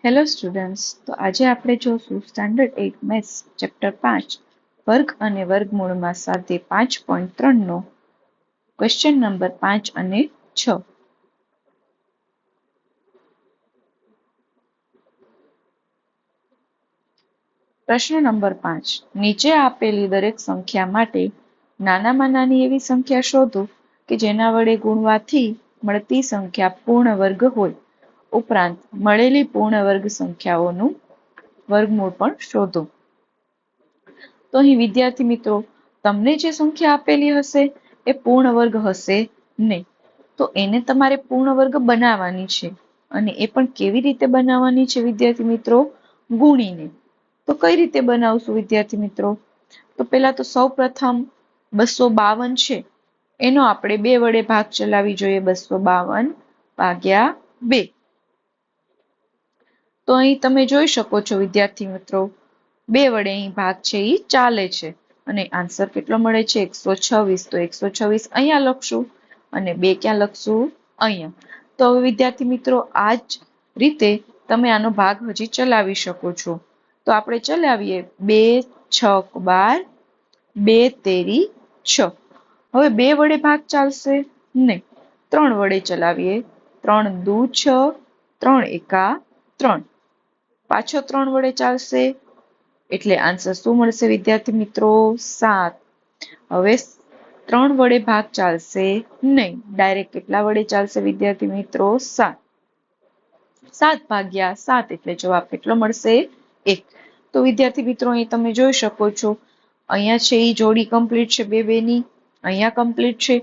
Hello students, તો આજે આપણે જોશું સ્ટાન્ડર્ડ 8 મેથ્સ ચેપ્ટર 5 વર્ગ અને વર્ગમૂળમાં સ્વાધ્યાય 5.3 નો ક્વેશ્ચન નંબર 5 અને 6. પ્રશ્ન નંબર 5. નીચે આપેલી દરેક સંખ્યા માટે નાનામાં નાની એવી સંખ્યા શોધો કે જેના વડે ગુણવાથી મળતી સંખ્યા પૂર્ણ વર્ગ હોય. ઉપરાંત મળેલી પૂર્ણ વર્ગ સંખ્યાઓનું વર્ગમૂળ પણ શોધો. તો અહીં વિદ્યાર્થી મિત્રો, તમને જે સંખ્યા આપેલી હશે એ પૂર્ણ વર્ગ હશે નહીં, તો એને તમારે પૂર્ણ વર્ગ બનાવવાની છે. અને એ પણ કેવી રીતે બનાવવાની છે વિદ્યાર્થી મિત્રો? ગુણીને. તો કઈ રીતે બનાવશું વિદ્યાર્થી મિત્રો? તો પેલા તો સૌ પ્રથમ 252 છે એનો આપણે 2 વડે ભાગ ચલાવી જોઈએ. 252 ભાગ્યા 2. તો અહીં તમે જોઈ શકો છો વિદ્યાર્થી મિત્રો, 2 વડે અહીં ભાગ છે એ ચાલે છે અને આન્સર કેટલો મળે છે? 126. તો 126 અહીંયા લખશું અને 2 ક્યાં લખશું? અહીંયા. તો હવે વિદ્યાર્થી મિત્રો, આ જ રીતે તમે આનો ભાગ હજી ચલાવી શકો છો. તો આપણે ચલાવીએ. 2 6 12, 2 તેરી 6. હવે 2 વડે ભાગ ચાલશે નહીં, 3 વડે ચલાવીએ. 3 દુ 6, 3 એકા 3. પાછો 3 વડે ચાલશે એટલે આન્સર શું મળશે વિદ્યાર્થી મિત્રો? 7. હવે 3 વડે ભાગ ચાલશે નહીં, ડાયરેક્ટ કેટલા વડે ચાલશે વિદ્યાર્થી મિત્રો? 7. 7 ભાગ્યા 7 એટલે જવાબ કેટલો મળશે? 1. તો વિદ્યાર્થી મિત્રો, અહીં તમે જોઈ શકો છો, અહીંયા છે એ જોડી કમ્પ્લીટ છે 2 2 ની, અહીંયા કમ્પ્લીટ છે,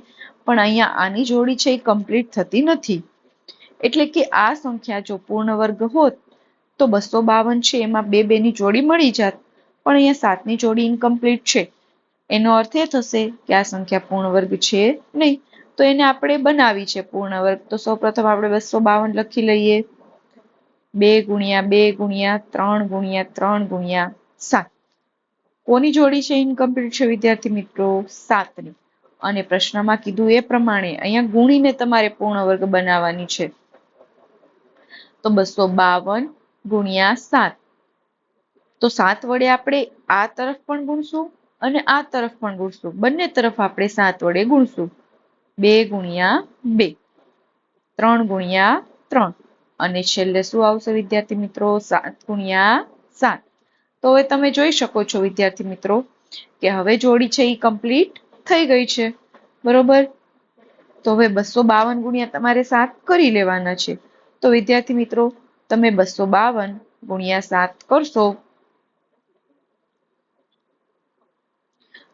પણ અહીંયા આની જોડી છે એ કમ્પ્લીટ થતી નથી. એટલે કે આ સંખ્યા જો પૂર્ણ વર્ગ હોત તો 252 છે એમાં 2 2 ની જોડી મળી જાત, પણ અહીંયા 7 ની જોડી ઇનકમ્પ્લીટ છે. એનો અર્થ એ થશે કે આ સંખ્યા પૂર્ણ વર્ગ છે નહીં, તો એને આપણે બનાવી છે પૂર્ણ વર્ગ. તો સૌપ્રથમ આપણે 252 લખી લઈએ. 2 ગુણ્યા 2 ગુણ્યા 3 ગુણ્યા 3 ગુણ્યા 7. કોની જોડી છે ઇનકમ્પ્લીટ છે વિદ્યાર્થી મિત્રો? 7 ની. અને પ્રશ્નમાં કીધું એ પ્રમાણે અહીંયા ગુણીને તમારે પૂર્ણ વર્ગ બનાવવાની છે. તો 252 ગુણ્યા 7. તો 7 વડે આપણે આ તરફ પણ ગુણશું અને આ તરફ પણ ગુણશું. બંને તરફ આપણે 7 વડે ગુણશું. 2 ગુણ્યા 2, 3 ગુણ્યા 3 અને છેલ્લે શું આવશે વિદ્યાર્થી મિત્રો? 7 ગુણ્યા 7. તો હવે તમે જોઈ શકો છો વિદ્યાર્થી મિત્રો કે હવે જોડી છે એ કમ્પ્લીટ થઈ ગઈ છે, બરોબર? તો હવે 252 ગુણ્યા તમારે 7 કરી લેવાના છે. તો વિદ્યાર્થી મિત્રો, તમે 252 ગુણ્યા 7 કરશો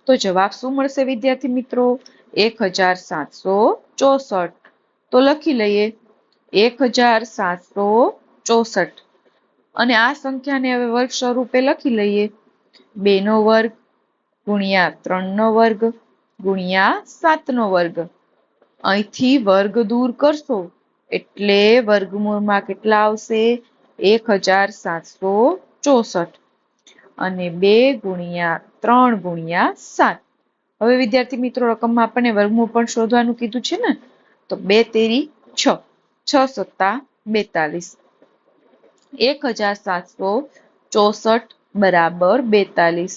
તો જવાબ શું મળશે વિદ્યાર્થી મિત્રો? 1764. તો લખી લઈએ 1764. અને આ સંખ્યાને હવે વર્ગ સ્વરૂપે લખી લઈએ. 2 નો વર્ગ ગુણ્યા 3 નો વર્ગ ગુણ્યા 7 નો વર્ગ. અહીંથી વર્ગ દૂર કરશો એટલે વર્ગમૂળમાં કેટલા આવશે? 1764 અને 2 ગુણ્યા 3 ગુણ્યા 7. હવે વિદ્યાર્થી મિત્રો, રકમમાં આપણને વર્ગમૂળ પણ શોધવાનું કીધું છે ને, તો 2 તેરી 6, 6 સત્તા 42. 1764 બરાબર 42.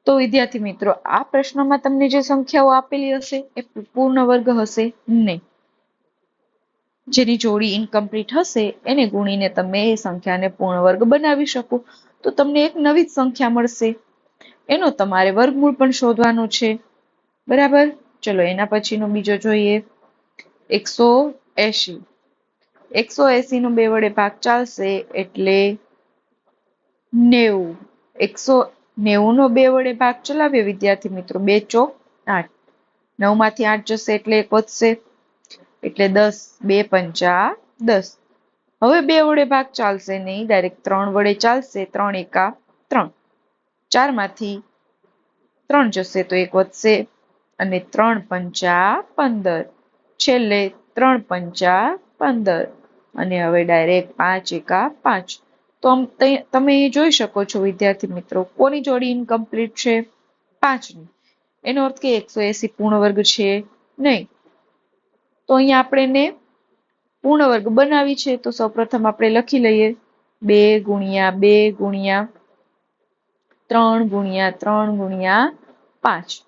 તો વિદ્યાર્થી મિત્રો, આ પ્રશ્નમાં તમને જે સંખ્યાઓ આપેલી હશે એ પૂર્ણ વર્ગ હશે નહીં. જેની જોડી ઇનકમ્પ્લીટ હશે એને ગુણીને તમે એ સંખ્યાને પૂર્ણ વર્ગ બનાવી શકો. તો તમને એક નવી જ સંખ્યા મળશે, એનો તમારે વર્ગમૂળ પણ શોધવાનું છે, બરાબર? ચલો એના પછીનો બીજો જોઈએ. 180. 180 નો 2 વડે ભાગ ચાલશે એટલે 90. 190 નો 2 વડે ભાગ ચલાવીએ વિદ્યાર્થી મિત્રો. 2 ચોક 8. 9 માંથી 8 જશે એટલે 1 વધશે એટલે 10. 2 પંચા 10. હવે 2 વડે ભાગ ચાલશે નહીં, ડાયરેક્ટ 3 વડે ચાલશે. 3 એકા 3. 4 માંથી 3 જશે તો 1 વધશે અને 3 પંચા 15. છેલ્લે 3 પંચા 15 અને હવે ડાયરેક્ટ 5 એકા 5. તો તમે જોઈ શકો છો વિદ્યાર્થી મિત્રો, કોની જોડી ઇનકમ્પ્લીટ છે? 5 ની. એનો અર્થ કે 180 પૂર્ણ વર્ગ છે નહીં. તો અહીંયા આપણે પૂર્ણ વર્ગ બનાવી છે. તો સૌપ્રથમ આપણે લખી લઈએ 2 ગુણ્યા 2 ગુણ્યા 3 ગુણ્યા 3 ગુણ્યા 5.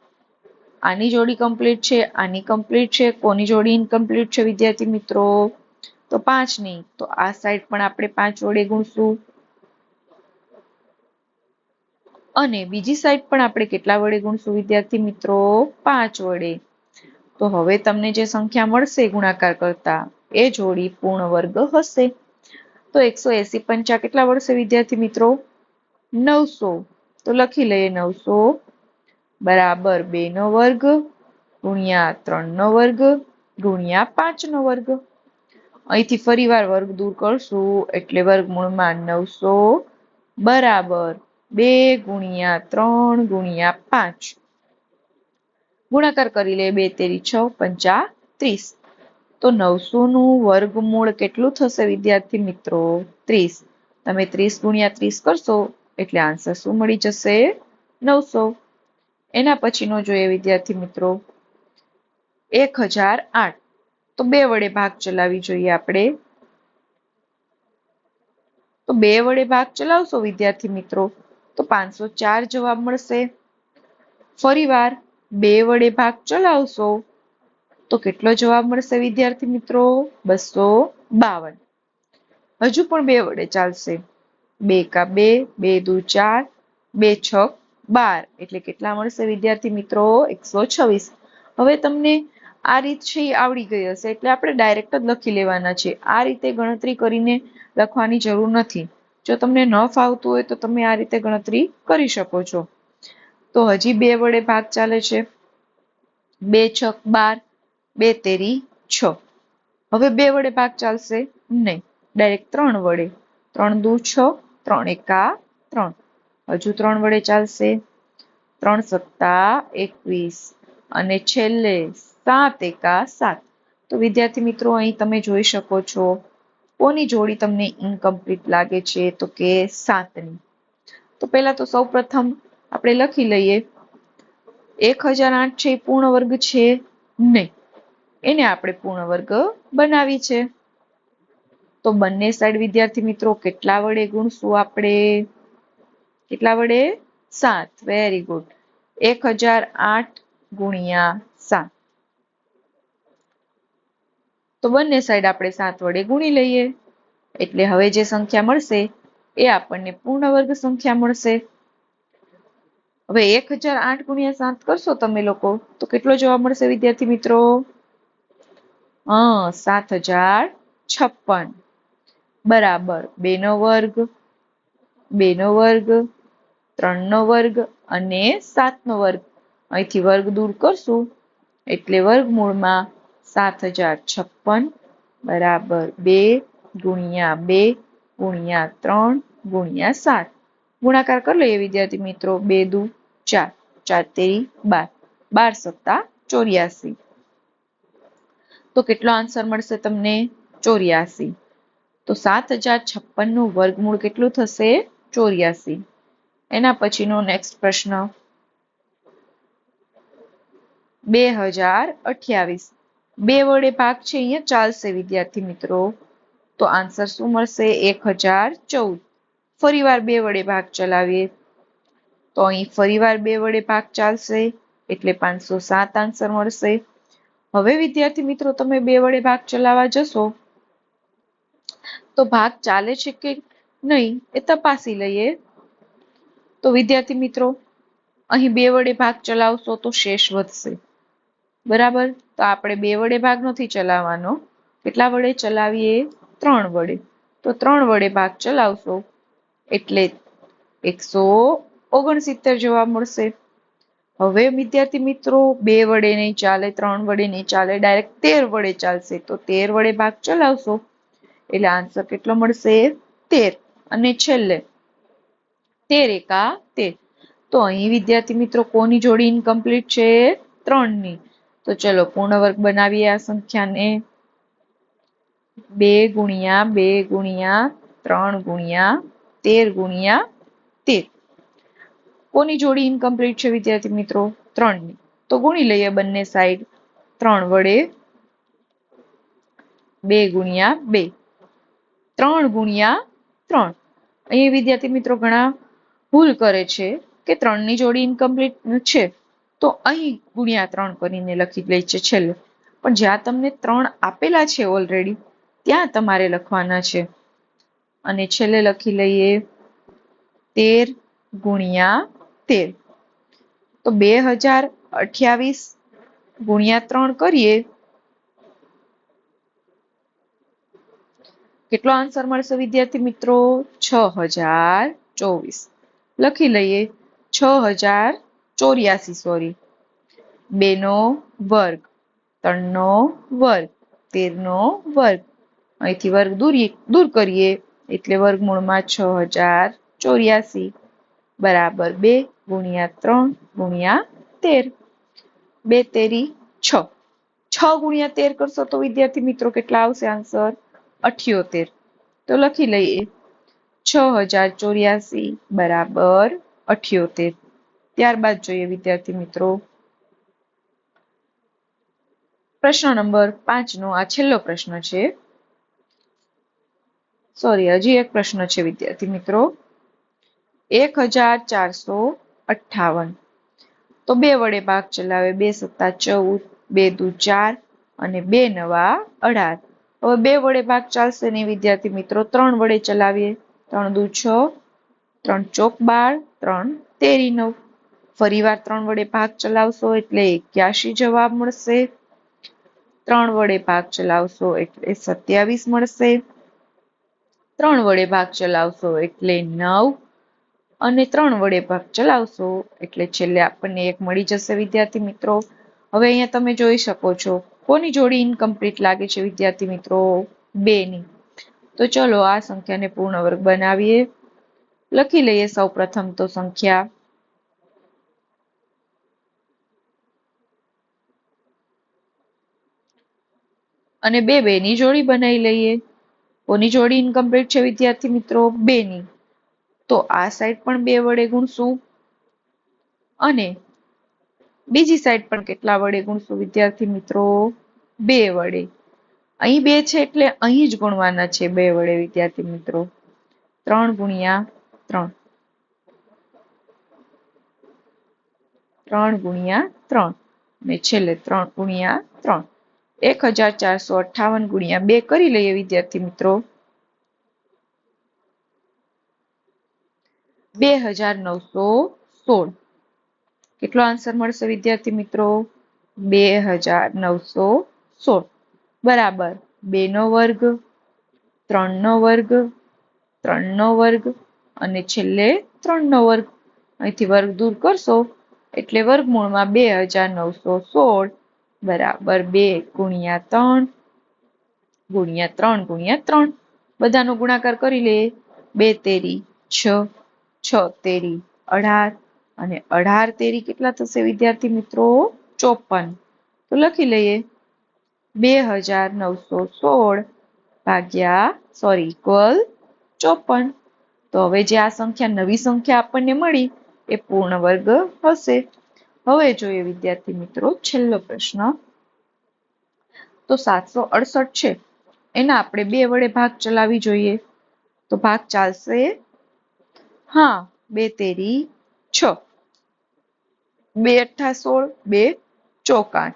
આની જોડી કમ્પ્લીટ છે, આની કમ્પ્લીટ છે. કોની જોડી ઇનકમ્પ્લીટ છે વિદ્યાર્થી મિત્રો? તો 5 ની. તો આ સાઈડ પણ આપણે 5 વડે ગુણશું અને બીજી સાઈડ પણ આપણે કેટલા વડે ગુણશું વિદ્યાર્થી મિત્રો? 5 વડે. તો હવે તમને જે સંખ્યા મળશે ગુણાકાર કરતા એ જોડી પૂર્ણ વર્ગ હશે. તો 180 પંચા કેટલા મળશે વિદ્યાર્થી મિત્રો? 900. તો લખી લઈએ 900 બરાબર 2 નો વર્ગ ગુણ્યા 3 નો વર્ગ ગુણ્યા 5 નો વર્ગ. અહીંથી ફરીવાર વર્ગ દૂર કરશું એટલે વર્ગમૂળમાં 900 બરાબર 2 ગુણ્યા 3 ગુણ્યા 5. ગુણાકાર કરી લે 2 તેરી 6 પંચા 30. તો 900 નું વર્ગમૂળ કેટલું થશે વિદ્યાર્થી મિત્રો? 30. તમે 30 ગુણ્યા 30 કરશો એટલે આન્સર શું મળી જશે? 900. એના પછીનો જોઈએ વિદ્યાર્થી મિત્રો 1008. તો 2 વડે ભાગ ચલાવી જોઈએ આપણે. તો 2 વડે ભાગ ચલાવશો વિદ્યાર્થી મિત્રો તો 504 જવાબ મળશે. ફરીવાર 2 વડે ભાગ ચલાવશો તો કેટલો જવાબ મળશે વિદ્યાર્થી મિત્રો? 252. હજુ પણ 2 વડે ચાલશે. 2 કા 2, 2 દુ 4, 2 છક 12. એટલે કેટલા મળશે વિદ્યાર્થી મિત્રો? 126. હવે તમને આ રીત છે એ આવડી ગઈ હશે એટલે આપણે ડાયરેક્ટ જ લખી લેવાના છે. આ રીતે ગણતરી કરીને લખવાની જરૂર નથી. જો તમને ન ફાવતું હોય તો તમે આ રીતે ગણતરી કરી શકો છો. તો હજી 2 વડે ભાગ ચાલે છે. 2 છક 12, 2 તેરી 6. હવે 2 વડે ભાગ ચાલશે નહીં, ડાયરેક્ટ 3 વડે. 3 દુ 6, 3 એકા 3. હજુ 3 વડે ચાલશે. 3 સત્તા 21 અને છેલ્લે 7 એકા 7. તો વિદ્યાર્થી મિત્રો અહીં તમે જોઈ શકો છો કોની જોડી તમને ઇનકમ્પ્લીટ લાગે છે? તો કે 7 ની. તો પહેલા તો સૌપ્રથમ આપણે લખી લઈએ 1008 છે એ પૂર્ણ વર્ગ છે નહીં, એને આપણે પૂર્ણ વર્ગ બનાવી છે. તો બંને સાઈડ વિદ્યાર્થી મિત્રો કેટલા વડે ગુણશું આપણે? કેટલા વડે? 7. Very good. 1008 ગુણ્યા 7. તો બંને સાઈડ આપણે 7 વડે ગુણી લઈએ એટલે હવે જે સંખ્યા મળશે એ આપણને પૂર્ણ વર્ગ સંખ્યા મળશે. હવે 1008 ગુણ્યા 7 કરશો તમે લોકો તો કેટલો જવાબ મળશે વિદ્યાર્થી મિત્રો? 7056 બરાબર 2 નો વર્ગ, 2 નો વર્ગ, 3 નો વર્ગ અને 7 નો વર્ગ. અહીંથી વર્ગ દૂર કરશું એટલે વર્ગમૂળમાં 7056 બરાબર 2 ગુણ્યા 2 ગુણ્યા 3 ગુણ્યા 7. ગુણાકાર કરી લઈએ વિદ્યાર્થી મિત્રો. 2 દુ 4, 4 તેરી 12, 12 સત્તા 84. તો કેટલો આન્સર મળશે તમને? 84. તો 7056 નું વર્ગમૂળ કેટલું થશે? 84. એના પછીનો નેક્સ્ટ પ્રશ્ન 2028. 2 વડે ભાગ છે અહીંયા ચાલશે વિદ્યાર્થી મિત્રો. તો આન્સર શું મળશે? 1014. ફરીવાર 2 વડે ભાગ ચલાવીએ તો અહીં ફરીવાર 2 વડે ભાગ ચાલશે એટલે 507 આન્સર મળશે. હવે વિદ્યાર્થી મિત્રો તમે 2 વડે ભાગ ચલાવવા જશો તો ભાગ ચાલે છે કે નહીં એ તપાસી લઈએ. તો વિદ્યાર્થી મિત્રો અહીં 2 વડે ભાગ ચલાવશો તો શેષ વધશે. બરાબર. તો આપણે 2 વડે ભાગ નથી ચલાવવાનો. કેટલા વડે ચલાવીએ? 3 વડે. તો 3 વડે ભાગ ચલાવશો એટલે 169 જવાબ મળશે. હવે વિદ્યાર્થી મિત્રો 2 વડે નહીં ચાલે, 3 વડે નહીં ચાલે, ડાયરેક્ટ 13 વડે ચાલશે. તો 13 વડે ભાગ ચલાવશો એટલે આન્સર કેટલો મળશે? 13. અને છેલ્લે 13 એકા 13. તો અહીં વિદ્યાર્થી મિત્રો કોની જોડી ઇનકમ્પ્લીટ છે? 3 ની. તો ચલો પૂર્ણ વર્ગ બનાવીએ આ સંખ્યાને. 2 ગુણ્યા 2 ગુણ્યા 3 ગુણ્યા 13 ગુણ્યા 13. કોની જોડી ઇનકમ્પ્લીટ છે વિદ્યાર્થી મિત્રો? 3 ની. તો ગુણી લઈએ બંને સાઈડ. 3 વડે 2 ગુણ્યા 2, 3 ગુણ્યા 3. અહીં વિદ્યાર્થી મિત્રો ઘણા ભૂલ કરે છે કે 3ની જોડી ઇનકમ્પ્લીટ છે તો અહીં ગુણ્યા 3 કરીને લખી લે છે છેલ્લે, પણ જ્યાં તમને 3 આપેલા છે ઓલરેડી ત્યાં તમારે લખવાના છે. અને છેલ્લે લખી લઈએ 13 ગુણ્યા 13. તો 2028 ગુણ્યા 3 કરીએ કેટલો આન્સર મળશે વિદ્યાર્થી મિત્રો? 6024. લખી લઈએ 6084 સોરી. 2 નો વર્ગ, 3 નો વર્ગ, 13 નો વર્ગ, અહીંથી વર્ગ દૂર કરીએ એટલે વર્ગમૂળમાં 6084 બરાબર 2 ગુણ્યા 3 ગુણ્યા 13. 2 તેરી 6. 6 ગુણ્યા 13 કરશો તો વિદ્યાર્થી મિત્રો કેટલા આવશે આન્સર? 78. તો લખી લઈએ 6084 બરાબર 78. ત્યારબાદ જોઈએ વિદ્યાર્થી મિત્રો પ્રશ્ન નંબર 5 નો આ છેલ્લો પ્રશ્ન છે. સોરી, હજી એક પ્રશ્ન છે વિદ્યાર્થી મિત્રો. 1458. તો 2 વડે ભાગ ચલાવે 2 સત્તા 14, 2 દુ 4 અને 2 નવા 18. હવે 2 વડે ભાગ ચાલશે નહીં વિદ્યાર્થી મિત્રો, 3 વડે ચલાવીએ. 3 દુ 6, 3 ચોક 12, 3 તેરી 9. ફરીવાર 3 વડે ભાગ ચલાવશો એટલે 81 જવાબ મળશે. 3 વડે ભાગ ચલાવશો એટલે 27 મળશે. 3 વડે ભાગ ચલાવશો એટલે 9 અને 3 વડે ભાગ ચલાવશો એટલે છેલ્લે આપણને 1 મળી જશે વિદ્યાર્થી મિત્રો. હવે અહીંયા તમે જોઈ શકો છો કોની જોડી ઇનકમ્પ્લીટ લાગે છે વિદ્યાર્થી મિત્રો? 2 ની. તો ચલો આ સંખ્યાને પૂર્ણ વર્ગ બનાવીએ. લખી લઈએ સૌપ્રથમ તો સંખ્યા અને 2 ની જોડી બનાવી લઈએ. કોની જોડી ઇનકમ્પ્લીટ છે વિદ્યાર્થી મિત્રો? 2 ની. તો આ સાઈડ પણ 2 વડે ગુણશું અને બીજી સાઈડ પણ કેટલા વડે ગુણશું વિદ્યાર્થી મિત્રો? 2 વડે. અહીં 2 છે એટલે અહીં જ ગુણવાના છે 2 વડે વિદ્યાર્થી મિત્રો. 3 ગુણ્યા 3. 3 ગુણ્યા 3 અને છેલ્લે 3 ગુણ્યા 3. 1458 ગુણ્યા 2 કરી લઈએ વિદ્યાર્થી મિત્રો. 2916. કેટલો આન્સર મળશે વિદ્યાર્થી મિત્રો? 2916 બરાબર 2 નો વર્ગ, 3 નો વર્ગ, 3 નો વર્ગ અને છેલ્લે 3 નો વર્ગ. અહીંથી વર્ગ દૂર કરશો એટલે વર્ગમૂળમાં 2916 બરાબર 2 ગુણ્યા 3 ગુણ્યા 3 ગુણ્યા 3. બધાનો ગુણાકાર કરી લઈએ. 2 તેરી 6, 6 તેરી 18 અને 18 તેરી કેટલા થશે વિદ્યાર્થી મિત્રો? 54. તો લખી લઈએ 2916 ભાગ્યા ઇક્વલ 54. તો હવે જે આ સંખ્યા નવી સંખ્યા આપણને મળી એ પૂર્ણ વર્ગ હશે. હવે જોઈએ વિદ્યાર્થી મિત્રો છેલ્લો પ્રશ્ન. તો 768 છે એના આપણે 2 વડે ભાગ ચલાવી જોઈએ. તો ભાગ ચાલશે? હા, 2 તેરી 6, 2 અઠ્ઠા 16, 2 ચોક 8.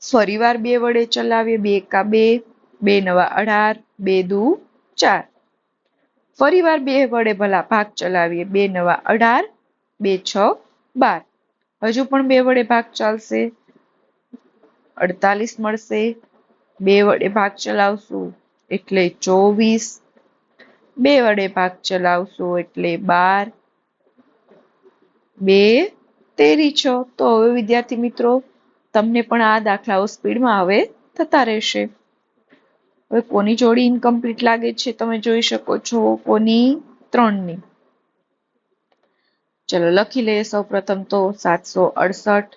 ફરીવાર 2 વડે ચલાવીએ. 2 એકા 2, 2 નવા 18, 2 દુ 4. ફરીવાર 2 વડે ભલા ભાગ ચલાવીએ. 2 નવા 18, 2 છક 12. હજુ પણ 2 વડે ભાગ ચાલશે. 48 મળશે. 2 વડે ભાગ ચલાવશું એટલે 24. 2 વડે ભાગ ચલાવશું એટલે 12. 2 તેરી 6. તો હવે વિદ્યાર્થી મિત્રો તમને પણ આ દાખલાઓ સ્પીડમાં હવે થતા રહેશે. હવે કોની જોડી ઇનકમ્પ્લીટ લાગે છે તમે જોઈ શકો છો? કોની? 3 ની. ચલો લખી લઈએ સૌપ્રથમ તો 768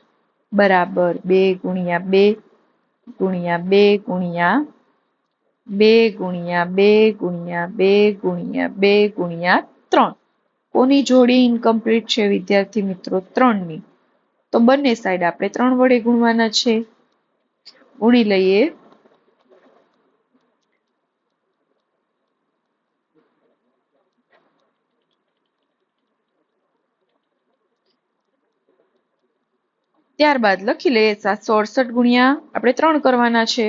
બરાબર 2 ગુણ્યા 2 ગુણ્યા 2 ગુણ્યા 2 ગુણ્યા 2 ગુણ્યા 2 ગુણ્યા 2 ગુણ્યા 3. કોની જોડી ઇનકમ્પ્લીટ છે વિદ્યાર્થી મિત્રો? 3 ની. તો બંને સાઈડ આપણે 3 વડે ગુણવાના છે. ગુણી લઈએ ત્યારબાદ લખી લઈએ 768 ગુણ્યા આપણે 3 કરવાના છે.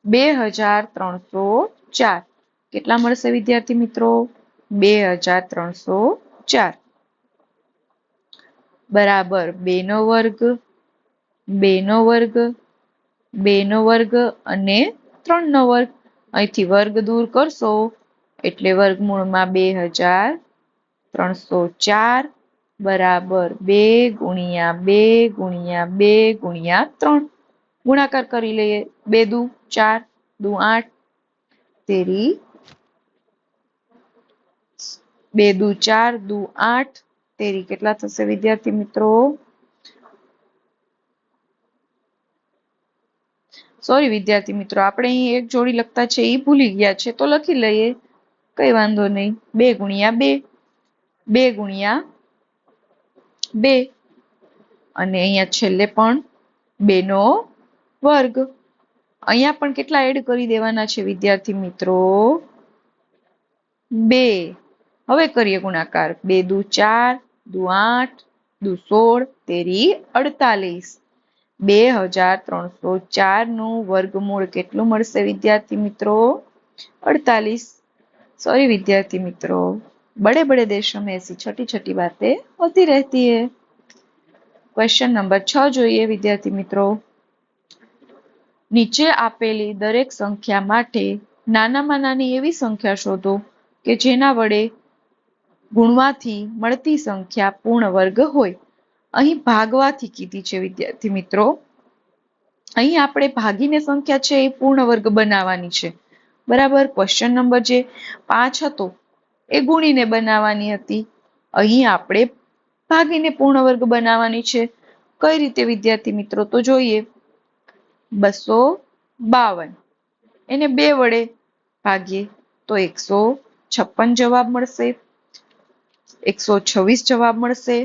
2304 કેટલા મળશે વિદ્યાર્થી મિત્રો? 2304 બરાબર 2 નો વર્ગ 2 નો વર્ગ 2 નો વર્ગ અને 3 નો વર્ગ. અહીંથી વર્ગ દૂર કરશો એટલે વર્ગમૂળમાં 2304 બરાબર 2 ગુણ્યા 2 ગુણ્યા 2 ગુણ્યા 3 ગુણાકાર કરી લઈએ. 2 દુ 4 દુ 8 તેરી 2 દુ 4 દુ 8 તેરી કેટલા થશે વિદ્યાર્થી મિત્રો? સોરી વિદ્યાર્થી મિત્રો, આપણે અહીં એક જોડી લખતા છે એ ભૂલી ગયા છે, તો લખી લઈએ, કઈ વાંધો નહીં. 2 ગુણ્યા 2 2 ગુણ્યા 2 અને અહીંયા છેલ્લે પણ 2 નો વર્ગ. અહીંયા પણ કેટલા એડ કરી દેવાના છે વિદ્યાર્થી મિત્રો? 2. હવે કરીએ ગુણાકાર. 2 દુ 4 દુ 8 દુ 16 તેરી 48. 2304 નું વર્ગમૂળ કેટલું મળશે વિદ્યાર્થી મિત્રો? 48. सॉरी विद्यार्थी मित्रों, बड़े बड़े देशों में ऐसी छोटी छोटी बातें होती रहती है. क्वेश्चन नंबर 6 જોઈએ વિદ્યાર્થી મિત્રો. નીચે આપેલી દરેક સંખ્યા માટે નાનામાં નાની એવી સંખ્યા શોધો કે જેના વડે ગુણવાથી મળતી સંખ્યા પૂર્ણ વર્ગ હોય. અહીં ભાગવાથી કીધી છે વિદ્યાર્થી મિત્રો. અહીં આપણે ભાગીને સંખ્યા છે એ પૂર્ણ વર્ગ બનાવવાની છે. બરાબર. ક્વેશ્ચન નંબર જે 5 હતો એ ગુણીને બનાવવાની હતી. અહીં આપણે ભાગીને પૂર્ણ વર્ગ બનાવવાની છે. કઈ રીતે વિદ્યાર્થી મિત્રો? તો જોઈએ. 252 એને 2 વડે ભાગીએ તો 156 જવાબ મળશે. 126 જવાબ મળશે.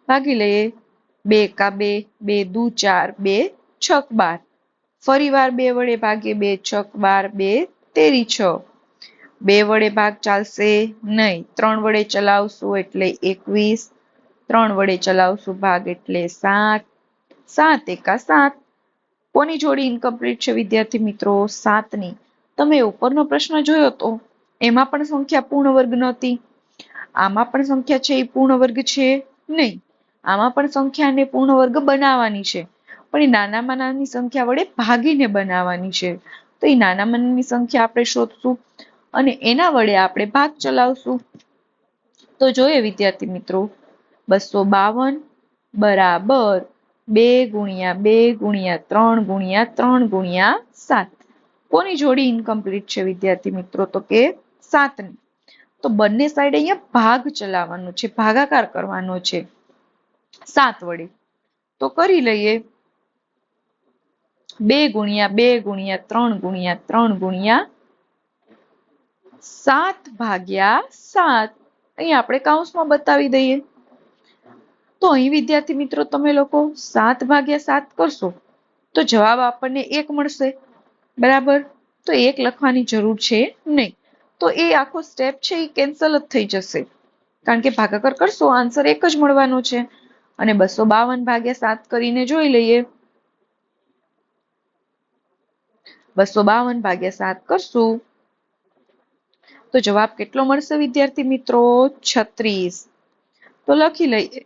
ભાગી લઈએ. 2 કા 2 2 દુ 4 2 છક 12. ફરી વાર 2 વડે ભાગીએ. 2 છક 12 2 તેરી 6. 2 વડે ભાગ ચાલશે નહીં. 3 વડે ચલાવશું એટલે 21. 3 વડે ચલાવશું ભાગ એટલે 7. 7 એકા 7. કોની જોડી ઇનકમ્પ્લીટ છે વિદ્યાર્થી મિત્રો? 7 ની. તમે ઉપરનો પ્રશ્ન જોયો તો એમાં પણ સંખ્યા પૂર્ણ વર્ગ નહોતી. આમાં પણ સંખ્યા છે એ પૂર્ણ વર્ગ છે નહીં. આમાં પણ સંખ્યાને પૂર્ણ વર્ગ બનાવવાની છે, પણ એ નાનામાં નાની સંખ્યા વડે ભાગીને બનાવવાની છે. તો એ નાનામાં નાની સંખ્યા આપણે શોધશું અને એના વડે આપણે ભાગ ચલાવશું. તો જોઈએ વિદ્યાર્થી મિત્રો. 252 બરાબર 2 ગુણ્યા 2 ગુણ્યા 3 ગુણ્યા 3 ગુણ્યા 7. કોની જોડી ઇનકમ્પ્લીટ છે વિદ્યાર્થી મિત્રો? તો કે 7 ની. તો બંને સાઈડ અહીંયા ભાગ ચલાવવાનો છે, ભાગાકાર કરવાનો છે 7 વડે. તો કરી લઈએ. 2 ગુણ્યા 2 ગુણ્યા 3 ગુણ્યા 3 ગુણ્યા 7 ભાગ્યા 7. અહીં આપણે કૌંસમાં બતાવી દઈએ. તો અહીં વિદ્યાર્થી મિત્રો તમે લોકો 7 ભાગ્યા 7 કરશો તો જવાબ આપણને 1 મળશે. બરાબર. તો 1 લખવાની જરૂર છે નહીં. તો એ આખો સ્ટેપ છે એ કેન્સલ જ થઈ જશે, કારણ કે ભાગાકાર કરશો આન્સર 1 જ મળવાનો છે. અને 252 ભાગ્યા 7 કરીને જોઈ લઈએ. 252 ભાગ્યા 7 કરશું તો જવાબ કેટલો મળશે વિદ્યાર્થી મિત્રો? 36. તો લખી લઈએ.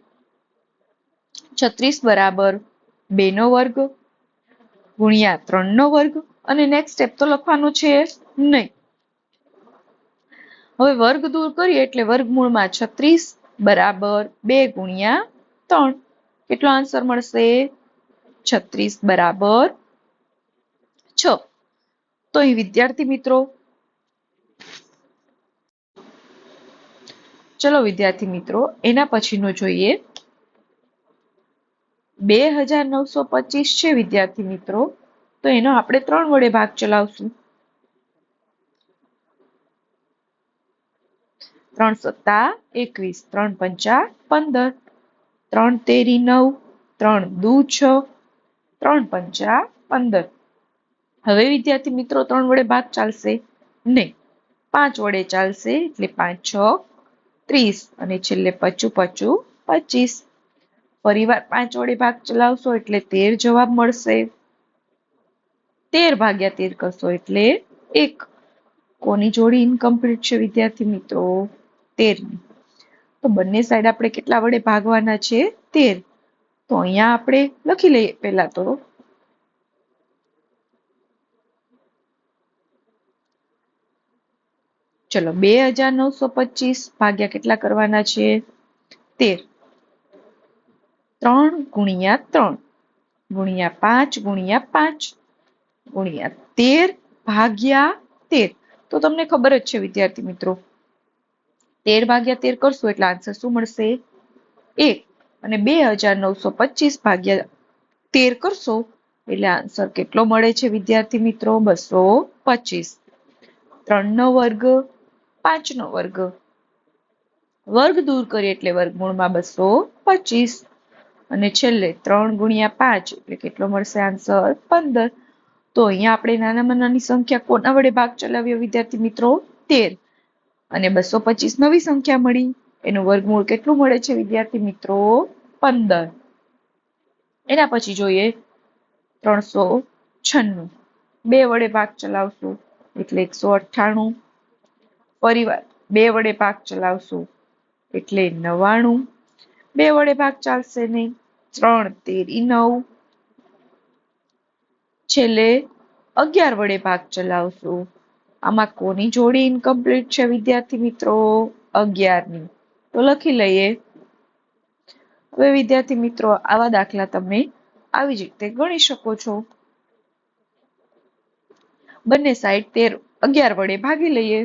36 બરાબર 2 નો વર્ગ ગુણ્યા 3 નો વર્ગ. અને નેક્સ્ટ સ્ટેપ તો લખવાનું છે નહીં. હવે વર્ગ દૂર કરીએ એટલે વર્ગમૂળમાં 36 બરાબર 2 ગુણ્યા 3. કેટલો આન્સર મળશે? 36 બરાબર 6. તો અહીં વિદ્યાર્થી મિત્રો ચલો વિદ્યાર્થી મિત્રો એના પછીનો જોઈએ. 2925 છે વિદ્યાર્થી મિત્રો. તો એનો આપણે 3 વડે ભાગ ચલાવશું. 3 સત્તા 21, 3 પંચા 15, 3 તેરી 9, 3 દુ 6, 3 પંચા 15. હવે વિદ્યાર્થી મિત્રો 3 વડે ભાગ ચાલશે નહીં. 5 વડે ચાલશે એટલે 5 6 30 અને છેલ્લે 55 55 25. ફરીવાર 5 વડે ભાગ ચલાવશો એટલે 13 જવાબ મળશે. 13 ભાગ્યા 13 કરશો એટલે 1. કોની જોડી ઇનકમ્પ્લીટ છે વિદ્યાર્થી મિત્રો? 13 ની. તો બંને સાઈડ આપણે કેટલા વડે ભાગવાના છે? 13. તો અહીંયા આપણે લખી લઈએ પહેલા તો. ચલો 2925 ભાગ્યા કેટલા કરવાના છે? 13. 3 ગુણ્યા 3 ગુણ્યા 5 ગુણ્યા 5 ગુણ્યા 13 ભાગ્યા 13. તો તમને ખબર જ છે વિદ્યાર્થી મિત્રો, 13 ભાગ્યા 13 કરશો એટલે આન્સર શું મળશે? 1. અને 2925 ભાગ્યા 13 કરશો એટલે આન્સર કેટલો મળે છે વિદ્યાર્થી મિત્રો? 225. 3 નો વર્ગ 5 નો વર્ગ, વર્ગ દૂર કરીએ એટલે વર્ગમૂળમાં 225 અને છેલ્લે 3 ગુણ્યા 5 એટલે કેટલો મળશે આન્સર? 15. તો અહીંયા આપણે નાનામાં નાની સંખ્યા કોના વડે ભાગ ચલાવ્યો વિદ્યાર્થી મિત્રો? 13. અને 225 નવી સંખ્યા મળી, એનું વર્ગમૂળ કેટલું મળે છે વિદ્યાર્થી મિત્રો? 15. એના પછી જોઈએ 396. 2 વડે ભાગ ચલાવશું એટલે 198. ફરીવાર 2 વડે ભાગ ચલાવશું એટલે 99. 2 વડે ભાગ ચાલશે નહીં, 3 તેરી 9. છેલ્લે 11 વડે ભાગ ચલાવશું. આમાં કોની જોડી ઇનકમ્પ્લીટ છે વિદ્યાર્થી મિત્રો? 11 ની. તો લખી લઈએ. હવે વિદ્યાર્થી મિત્રો આવા દાખલા તમે આવી જ રીતે ગણી શકો છો. બંને સાઈડ 11 વડે ભાગી લઈએ.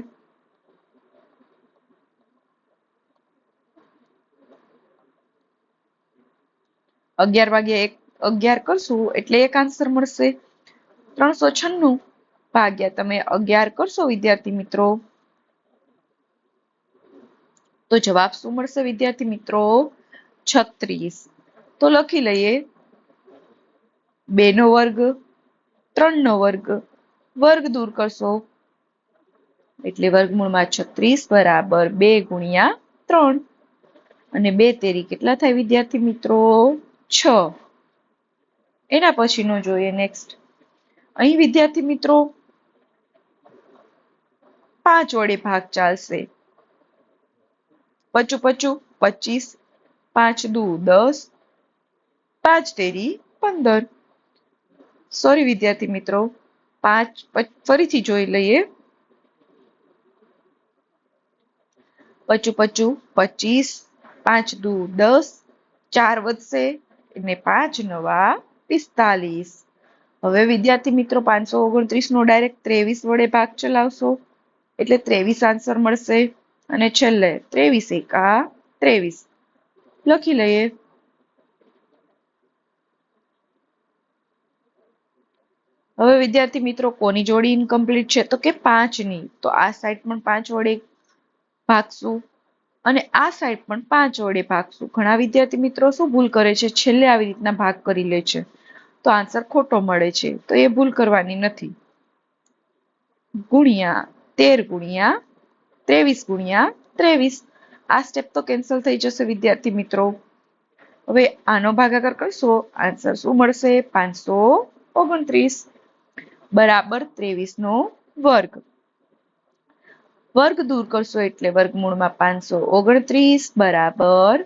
11 ભાગ્યા 11 કરશું એટલે એક આન્સર મળશે. 396 ભાગ્યા તમે 11 કરશો વિદ્યાર્થી મિત્રો તો જવાબ શું મળશે વિદ્યાર્થી મિત્રો? 36. તો લખી લઈએ 2 નો વર્ગ 3 નો વર્ગ, વર્ગ દૂર કરશો એટલે વર્ગમૂળમાં 36 બરાબર 2 ગુણ્યા 3 અને 2 તેરી કેટલા થાય વિદ્યાર્થી મિત્રો? 6. એના પછીનો જોઈએ નેક્સ્ટ. અહીં વિદ્યાર્થી મિત્રો 5 વડે ભાગ ચાલશે. 55 25, 5 દુ 10, 5 તેરી 15. સોરી વિદ્યાર્થી મિત્રો, 5 ફરીથી જોઈ લઈએ. 55 25, 5 દુ 10, 4 વધશે એટલે 5 નવા 45. હવે વિદ્યાર્થી મિત્રો 529 નો ડાયરેક્ટ 23 વડે ભાગ ચલાવશો એટલે 23 આન્સર મળશે અને છેલ્લે 23 એકા 23. લખી લઈએ. હવે વિદ્યાર્થી મિત્રો કોની જોડી ઇનકમ્પ્લીટ છે? તો કે 5 ની. તો આ સાઈડ પણ 5 વડે ભાગશું અને આ સાઈડ પણ 5 વડે ભાગશું. ઘણા વિદ્યાર્થી મિત્રો શું ભૂલ કરે છે? છેલ્લે આવી રીતના ભાગ કરી લે છે તો આન્સર ખોટો મળે છે. તો એ ભૂલ કરવાની નથી. ગુણ્યા 13 ગુણ્યા 23 ગુણ્યા 23. આ સ્ટેપ તો કેન્સલ થઈ જશે વિદ્યાર્થી મિત્રો. હવે આનો ભાગાકાર કરશો આન્સર શું મળશે? 529 બરાબર 23 નો વર્ગ. વર્ગ દૂર કરશો એટલે વર્ગમૂળમાં 529 બરાબર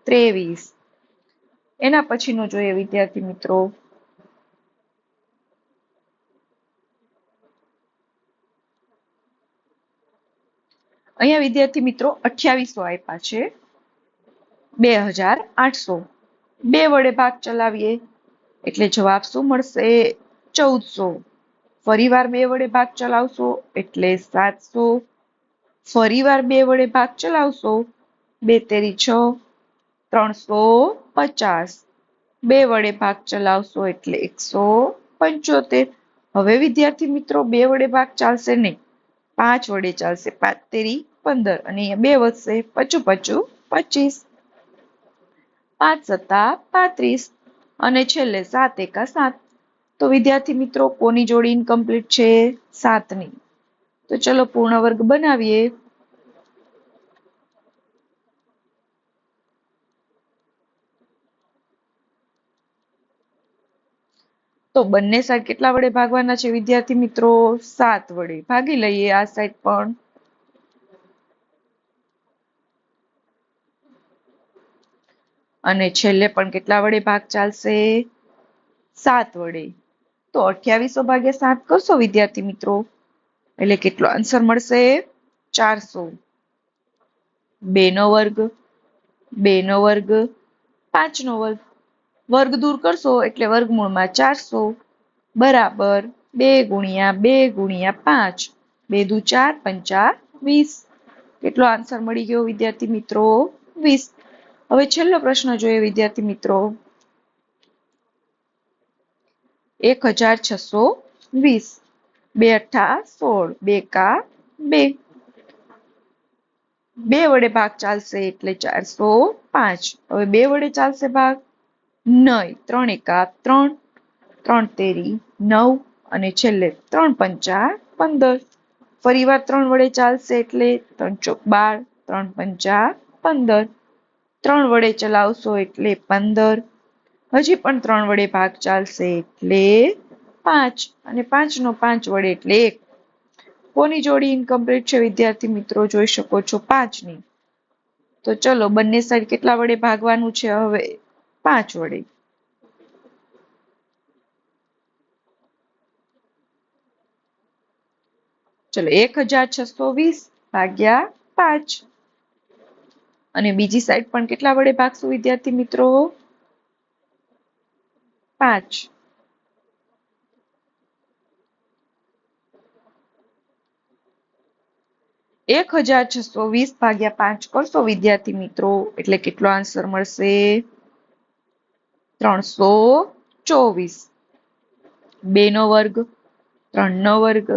23. એના પછીનો જોઈએ વિદ્યાર્થી મિત્રો. અહીંયા વિદ્યાર્થી મિત્રો 2800 આપ્યા છે. 2800. 2 વડે ભાગ ચલાવીએ એટલે જવાબ શું મળશે? 1400. ફરીવાર 2 વડે ભાગ ચલાવશો એટલે 700. ફરીવાર 2 વડે ભાગ ચલાવશો 2 તેરી 6, 350. 2 વડે ભાગ ચલાવશો એટલે 175. હવે વિદ્યાર્થી મિત્રો 2 વડે ભાગ ચાલશે નહીં, 5 વડે ચાલશે. 5 તેરી 15 અને અહીંયા 2 વધશે 55 25. 5 સત્તા 35 અને છેલ્લે 7 એકા 7. તો વિદ્યાર્થી મિત્રો કોની જોડી ઇનકમ્પ્લીટ છે? 7 ની. તો ચલો પૂર્ણ વર્ગ બનાવીએ. તો બંને સાઈડ કેટલા વડે ભાગવાના છે વિદ્યાર્થી મિત્રો? 7 વડે. ભાગી લઈએ આ સાઈડ પણ. અને છેલ્લે પણ કેટલા વડે ભાગ ચાલશે? 7 વડે. તો 2800 ભાગ્યા 7 કરશો વિદ્યાર્થી મિત્રો, એટલે કેટલો આન્સર મળશે? 400. 2 નો વર્ગ, 2 નો વર્ગ, 5 નો વર્ગ. વર્ગ દૂર કરશો એટલે વર્ગમૂળમાં 400 બરાબર 2 ગુણ્યા 2 ગુણ્યા 5. 2 દુ 4, 5 20. કેટલો આન્સર મળી ગયો વિદ્યાર્થી મિત્રો? 20. હવે છેલ્લો પ્રશ્ન જોઈએ વિદ્યાર્થી મિત્રો. 1620. 2 અઠ્ઠા 16, 2 કા 2. 2 વડે ભાગ ચાલશે એટલે 405. હવે 2 વડે ચાલશે ભાગ? નહીં. 3 એકા 3, 3 તેરી 9 અને છેલ્લે 3 પંચા 15. ફરીવાર 3 વડે ચાલશે એટલે 3 ચોક 12, 3 પંચા 15. 3 વડે ચલાવશો એટલે 15. હજી પણ 3 વડે ભાગ ચાલશે એટલે 5 અને 5 નો 5 વડે એટલે 1. કોની જોડી ઇનકમ્પ્લીટ છે વિદ્યાર્થી મિત્રો? જોઈ શકો છો 5 ની. તો ચલો બંને સાઈડ કેટલા વડે ભાગવાનું છે હવે? 5 વડે. ચલો 1620 ભાગ્યા 5. અને બીજી સાઈડ પણ કેટલા વડે ભાગશું વિદ્યાર્થી મિત્રો? 5. એક 1620 ભાગ્યા 5 કરશો વિદ્યાર્થી મિત્રો એટલે કેટલો આન્સર મળશે? 324. 2 નો વર્ગ, 3 નો વર્ગ,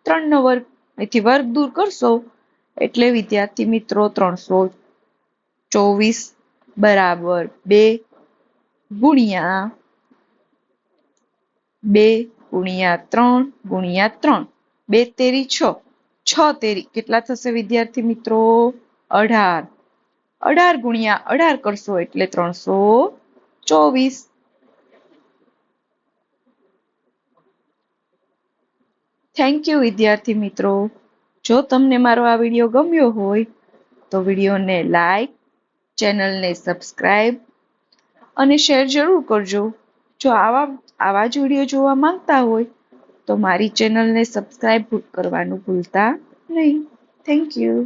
3 નો વર્ગ. અહીંથી વર્ગ દૂર કરશો એટલે વિદ્યાર્થી મિત્રો 324 બરાબર 2 ગુણ્યા 2 ગુણ્યા 3 ગુણ્યા 3. 2 તેરી 6. 6 તેરી કેટલા થશે વિદ્યાર્થી મિત્રો? 18. 18 ગુણ્યા 18 કરશો એટલે 324. થેન્ક યુ વિદ્યાર્થી મિત્રો. જો તમને મારો આ વિડીયો ગમ્યો હોય તો વિડીયોને લાઈક, ચેનલને સબસ્ક્રાઇબ અને શેર જરૂર કરજો. જો આવા જ વિડીયો જોવા માંગતા હોય તો મારી ચેનલને સબસ્ક્રાઇબ કરવાનું ભૂલતા નહીં. Thank you.